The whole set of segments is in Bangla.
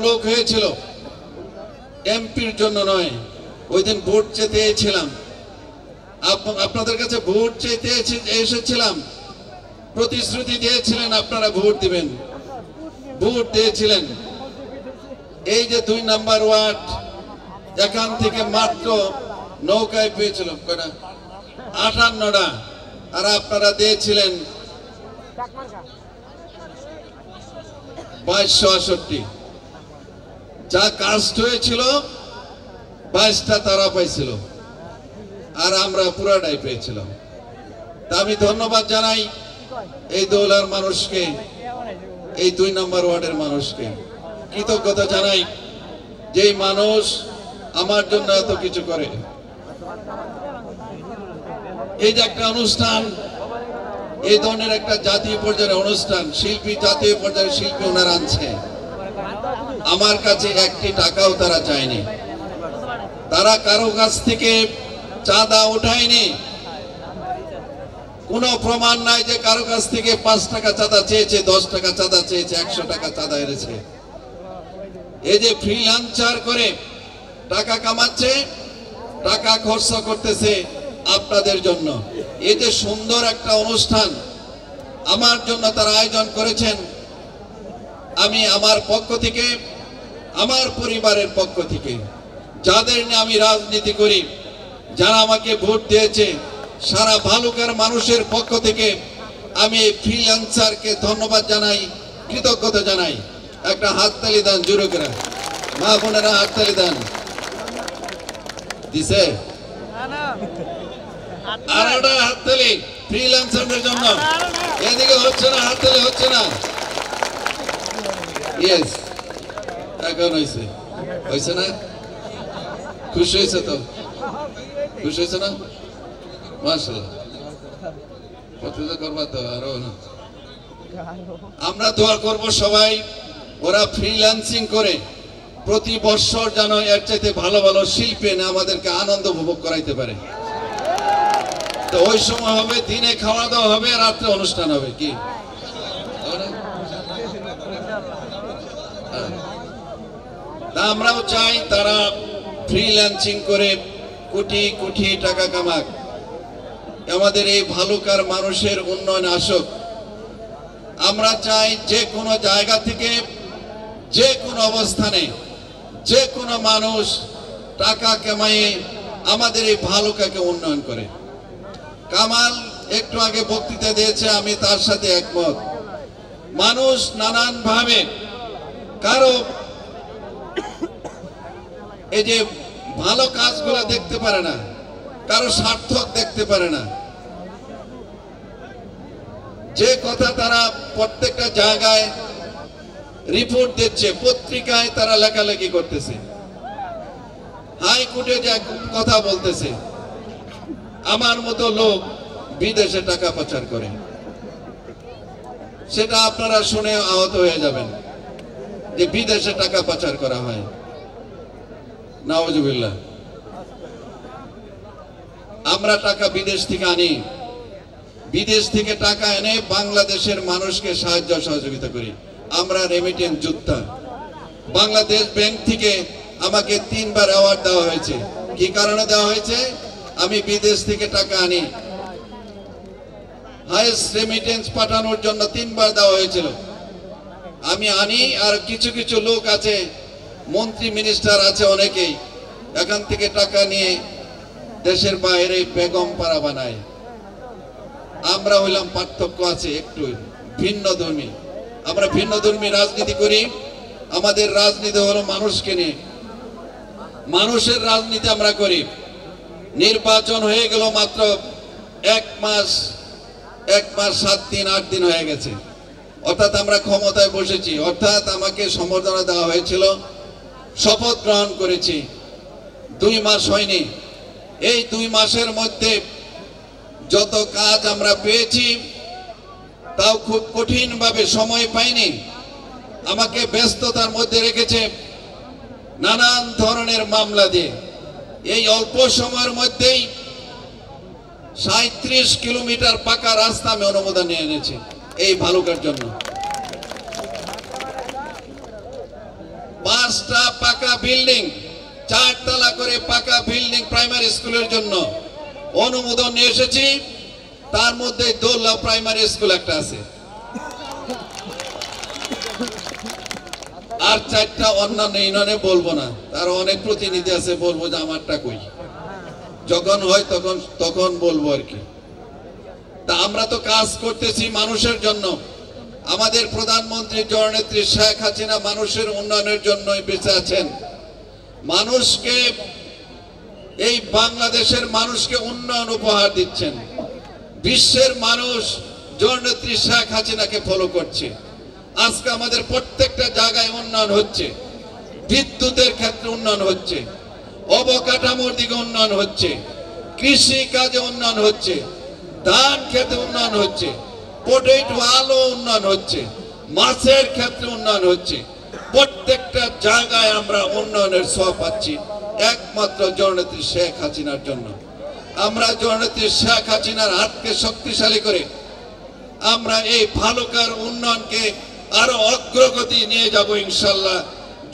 লোক হয়েছিল, এমপির জন্য নয়। ওই দিন ভোট চেতে এসেছিলাম, আপনাদের কাছে ভোট চেতে এসেছিলাম, প্রতিশ্রুতি দিয়েছিলেন আপনারা ভোট দিবেন, ভোট দিয়েছিলেন। এই যে 2 নম্বর ওয়ার্ড, এখান থেকে মাত্র নৌকায় পেয়েছিল 58টা, আর আপনারা দিয়েছিলেন 2268। যা কাস্ট হয়েছিল 22টা তারা পাইছিল, আর আমরা পুরাটাই পেয়েছিলাম। তা আমি ধন্যবাদ জানাই এই দৌলার মানুষকে, এই 2 নম্বর ওয়ার্ডের মানুষকে কৃতজ্ঞতা জানাই, যে মানুষ আমার জন্য এত কিছু করে। এই যে একটা অনুষ্ঠান, এই ধরনের একটা জাতীয় পর্যায়ের অনুষ্ঠান, শিল্পী জাতীয় পর্যায়ের শিল্পী ওনারা আনছে, আমার কাছে একটি টাকাও তারা চায়নি, তারা কারো কাছ থেকে চাঁদা উঠায়নি। কোনো প্রমাণ নাই যে কারো কাছ থেকে 5 টাকা চাঁদা চেয়েছে, 10 টাকা চাঁদা চেয়েছে, 100 টাকা চাঁদা এনেছে। এই যে ফ্রিল্যান্সার করে টাকা কামাচ্ছে, টাকা খরচ করতেছে আপনাদের জন্য। এই যে সুন্দর একটা অনুষ্ঠান আমার জন্য তারা আয়োজন করেছেন, আমি আমার পক্ষ থেকে, আমার পরিবারের পক্ষ থেকে, যাদের নিয়ে আমি রাজনীতি করি, যারা আমাকে ভোট দিয়েছে, সারা ভালুকার মানুষের পক্ষ থেকে আমি ফ্রিল্যান্সারকে ধন্যবাদ জানাই, কৃতজ্ঞতা জানাই। একটা হাততালি দেন জোরে করে, মা বোনেরা হাততালি দেন। দিছে আর একটা হাততালি ফ্রিল্যান্সারদের জন্য। এদিকে হচ্ছে না, হাততালি হচ্ছে না। ইয়েস, এখন হয়েছে, হয়েছে না? খুশি হয়েছে তো? খুশি হয়েছে না? মাশাআল্লাহ, প্রতিযোগিতা করবা তো আরো। আমরা দোয়া করব সবাই, ওরা ফ্রিল্যান্সিং করে প্রতি বছর যেন এর চাইতে ভালো ভালো শিল্পী এনে আমাদেরকে আনন্দ উপভোগ করাইতে পারে। তো ওই সময় হবে, দিনে খাওয়া দাওয়া হবে, রাত্রে অনুষ্ঠান হবে। কি তা আমরাও চাই তারা ফ্রিল্যান্সিং করে কোটি কোটি টাকা কামাক, আমাদের এই ভালুকার মানুষের উন্নয়ন আসুক। আমরা চাই যে কোনো জায়গা থেকে, যে কোনো অবস্থানে, যে কোনো মানুষ টাকা কামাইয়ে আমাদের এই ভালুকাকে উন্নয়ন করে। কামাল একটু আগে বক্তৃতা দিয়েছে, আমি তার সাথে একমত। মানুষ নানান ভাবে কারো এই যে ভালো কাজগুলো দেখতে পারে না, কারো সার্থক দেখতে পারে না। যে কথা তারা প্রত্যেকটা জায়গায় রিপোর্ট দিচ্ছে, পত্রিকায় তারা লেখালেখি করতেছে, হাইকোর্টে যে কথা বলতেছে, আমার মতো লোক বিদেশে টাকা পাচার করে, সেটা আপনারা শুনে আহত হয়ে যাবেন যে বিদেশে টাকা পাচার করা হয়। নাউজুবিল্লাহ। আমরা টাকা বিদেশ থেকে আনি, বিদেশ থেকে টাকা এনে বাংলাদেশের মানুষকে সাহায্য সহযোগিতা করি। আমরা রেমিটেন্স যোদ্ধা। বাংলাদেশ ব্যাংক থেকে আমাকে 3 বার অ্যাওয়ার্ড দেওয়া হয়েছে। কি কারণে দেওয়া হয়েছে? আমি বিদেশ থেকে টাকা আনি। হাইয়েস্ট রেমিটেন্স পাঠানোর জন্য 3 বার দেওয়া হয়েছিল। আমি আনি, আর কিছু কিছু লোক আছে, মন্ত্রী মিনিস্টার আছে অনেকেই, এখান থেকে টাকা নিয়ে দেশের বাইরে বেগম পাড়া বানায়। আমরা হইলাম, পার্থক্য আছে একটু, ভিন্ন ধর্মী। আমরা ভিন্ন ধর্মী রাজনীতি করি। আমাদের রাজনীতি হলো মানুষকে নিয়ে, মানুষের রাজনীতি আমরা করি। নির্বাচন হয়ে গেল মাত্র 1 মাস 7 দিন 8 দিন হয়ে গেছে, অর্থাৎ আমরা ক্ষমতায় বসেছি, অর্থাৎ আমাকে সম্বর্ধনা দেওয়া হয়েছিল, শপথ গ্রহণ করেছি। 2 মাস হয়নি। এই 2 মাসের মধ্যে যত কাজ আমরা পেয়েছি, তাও খুব কঠিন ভাবে, সময় পাইনি। আমাকে ব্যস্ততার মধ্যে রেখেছে নানান ধরনের মামলা দিয়ে। এই অল্প সময়ের মধ্যেই 37 কিলোমিটার পাকা রাস্তা আমি অনুমোদন নিয়ে এনেছি এই ভালুকার জন্য। 5টা পাকা বিল্ডিং, 4 তলা করে পাকা বিল্ডিং প্রাইমারি স্কুলের জন্য অনুমোদন নিয়ে এসেছি। তার মধ্যে দোল্লা প্রাইমারি স্কুল একটা আছে, আর 4টা অন্যান্য ইউনিয়নে বলবো না, তার অনেক প্রতিনিধি আছে, বলবো যে আমারটা কই, যখন হয় তখন বলবো আর কি। তা আমরা তো কাজ করতেছি মানুষের জন্য। আমাদের প্রধানমন্ত্রী জননেত্রী শেখ হাসিনা মানুষের উন্নয়নের জন্যই বেঁচে আছেন। মানুষকে, এই বাংলাদেশের মানুষকে উন্নয়ন উপহার দিচ্ছেন। বিশ্বের মানুষ জননেত্রী শেখ হাসিনাকে ফলো করছে। আজকে আমাদের প্রত্যেকটা জায়গায় উন্নয়ন হচ্ছে, বিদ্যুতের ক্ষেত্রে উন্নয়ন হচ্ছে, অবকাঠামোর দিকে উন্নয়ন হচ্ছে, কৃষি কাজে উন্নয়ন হচ্ছে, ধান খেতে উন্নয়ন হচ্ছে, পটেটো আলু উন্নয়ন হচ্ছে, মাছের ক্ষেত্রে উন্নয়ন হচ্ছে। প্রত্যেকটা জায়গায় আমরা উন্নয়নের ছোঁয়া পাচ্ছি একমাত্র জননেত্রী শেখ হাসিনার জন্য। আমরা জননেত্রী শেখ হাসিনার হাতকে শক্তিশালী করে আমরা এই ভালুকার উন্নয়নকে আরো অগ্রগতি নিয়ে যাব ইনশাল্লাহ।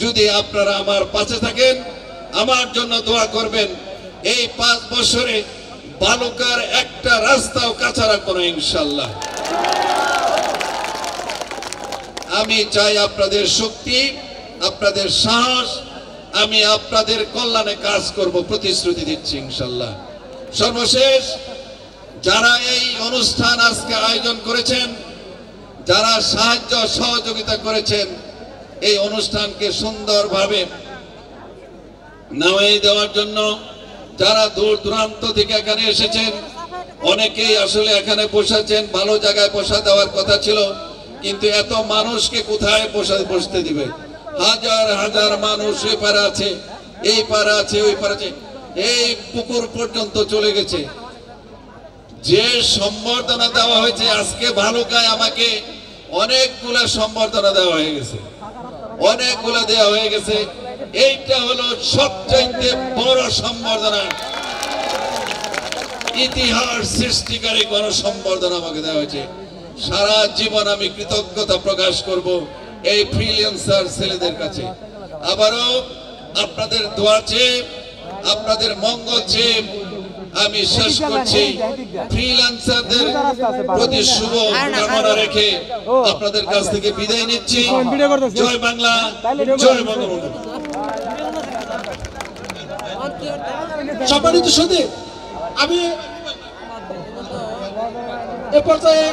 যদি আপনারা আমার পাশে থাকেন, আমার জন্য দোয়া করবেন। এই 5 বছরে ভালুকার একটা রাস্তাও কাঁচা রাখবো না ইনশাল্লাহ। আমি চাই আপনাদের শক্তি, আপনাদের সাহস, আমি আপনাদের কল্যাণে কাজ করব, প্রতিশ্রুতি দিচ্ছি ইনশাল্লাহ। সর্বশেষ, যারা এই অনুষ্ঠান আজকে আয়োজন করেছেন, যারা সাহায্য সহযোগিতা করেছেন এই অনুষ্ঠানকে সুন্দরভাবে নামিয়ে দেওয়ার জন্য, যারা দূর দূরান্ত থেকে এখানে এসেছেন, অনেকেই আসলে এখানে বসেছেন, ভালো জায়গায় বসা দেওয়ার কথা ছিল, কিন্তু এত মানুষকে কোথায় বসতে দিবে? হাজার হাজার মানুষ এ পারে আছে, এই পারে আছে, ওই পারে আছে, এই পুকুর পর্যন্ত চলে গেছে। যে সম্বর্ধনা দেওয়া হয়েছে আজকে ভালুকায়, আমাকে অনেকগুলা সম্বর্ধনা দেওয়া হয়ে গেছে, অনেকগুলা দেওয়া হয়ে গেছে। এইটা হলো সবচাইতে বড় সম্বর্ধনা, ইতিহাস সৃষ্টিকারী কোন সম্বর্ধনা আমাকে দেওয়া হয়েছে। সারা জীবন আমি কৃতজ্ঞতা প্রকাশ করব এই ফ্রিল্যান্সার ছেলেদের কাছে। আবারও আপনাদের দোয়া চেয়ে, আপনাদের মঙ্গল চেয়ে আমি শেষ করছি। ফ্রিল্যান্সারদের প্রতি শুভ কামনা রেখে আপনাদের কাছ থেকে বিদায় নিচ্ছি। জয় বাংলা, জয় বঙ্গবন্ধু। সম্মানিত সুধী, আমি এ পর্যায়ে